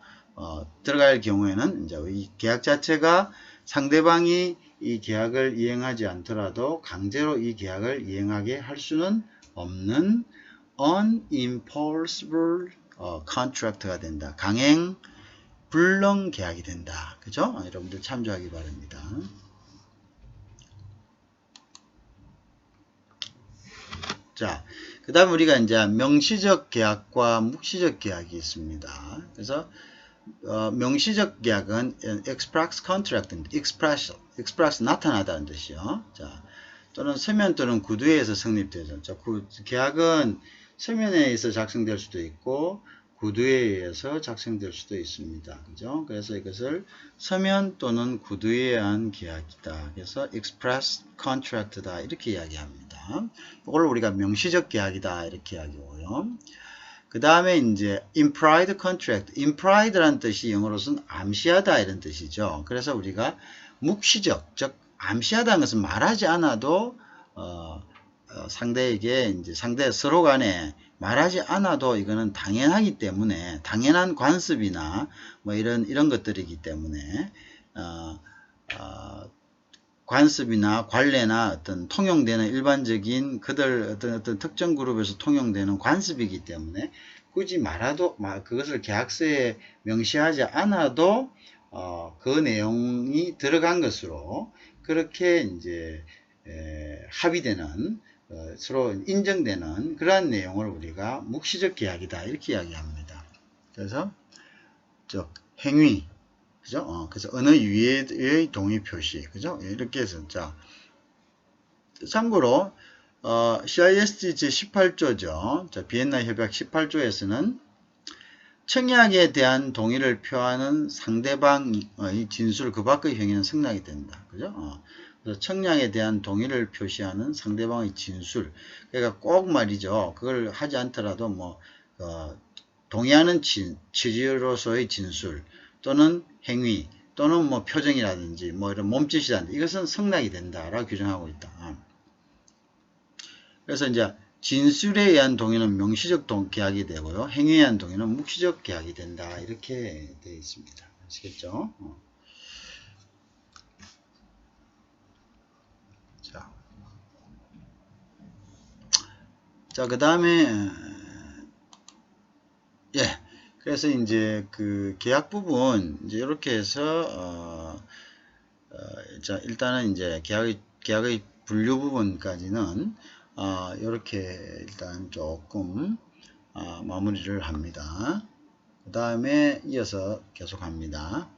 들어갈 경우에는, 이제 이 계약 자체가 상대방이 이 계약을 이행하지 않더라도 강제로 이 계약을 이행하게 할 수는 없는 unenforceable contract가 된다. 강행 불능 계약이 된다. 그죠? 여러분들 참조하기 바랍니다. 자, 그 다음 우리가 이제 명시적 계약과 묵시적 계약이 있습니다. 그래서 명시적 계약은 express contract입니다. express 나타나다는 뜻이요. 자, 또는 서면 또는 구두에서 성립되죠. 자, 계약은 서면에 의해서 작성될 수도 있고 구두에 의해서 작성될 수도 있습니다. 그죠? 그래서 이것을 서면 또는 구두에 의한 계약이다. 그래서 express contract다. 이렇게 이야기합니다. 이걸 우리가 명시적 계약이다. 이렇게 이야기하고요. 그 다음에 이제 implied contract, implied라는 뜻이 영어로서는 암시하다 이런 뜻이죠. 그래서 우리가 묵시적, 즉 암시하다는 것은 말하지 않아도 상대에게 이제 상대 서로 간에 말하지 않아도 이거는 당연하기 때문에 당연한 관습이나 뭐 이런 것들이기 때문에 관습이나 관례나 어떤 통용되는 일반적인 어떤 특정 그룹에서 통용되는 관습이기 때문에 굳이 그것을 계약서에 명시하지 않아도 그 내용이 들어간 것으로 그렇게 이제 합의되는 서로 인정되는 그러한 내용을 우리가 묵시적 계약이다 이렇게 이야기합니다. 그래서 즉 행위, 그죠? 그래서 어느 유예의 동의 표시, 그죠? 이렇게 해서 자, 참고로 CISG 제18조죠. 자, 비엔나 협약 18조에서는 청약에 대한 동의를 표하는 상대방의 진술 그 밖의 행위는 승낙이 된다. 그죠? 그래서 청약에 대한 동의를 표시하는 상대방의 진술. 그러니까 꼭 말이죠. 그걸 하지 않더라도 뭐 동의하는 취지로서의 진술 또는 행위 또는 뭐 표정이라든지 뭐 이런 몸짓이라든지 이것은 승낙이 된다라고 규정하고 있다. 그래서 이제 진술에 의한 동의는 명시적 계약이 되고요. 행위에 의한 동의는 묵시적 계약이 된다. 이렇게 되어 있습니다. 아시겠죠? 자, 그 다음에, 그래서 이제 그 계약 부분, 이제 이렇게 해서, 자, 일단은 이제 계약의 분류 부분까지는, 이렇게 일단 조금, 마무리를 합니다. 그 다음에 이어서 계속합니다.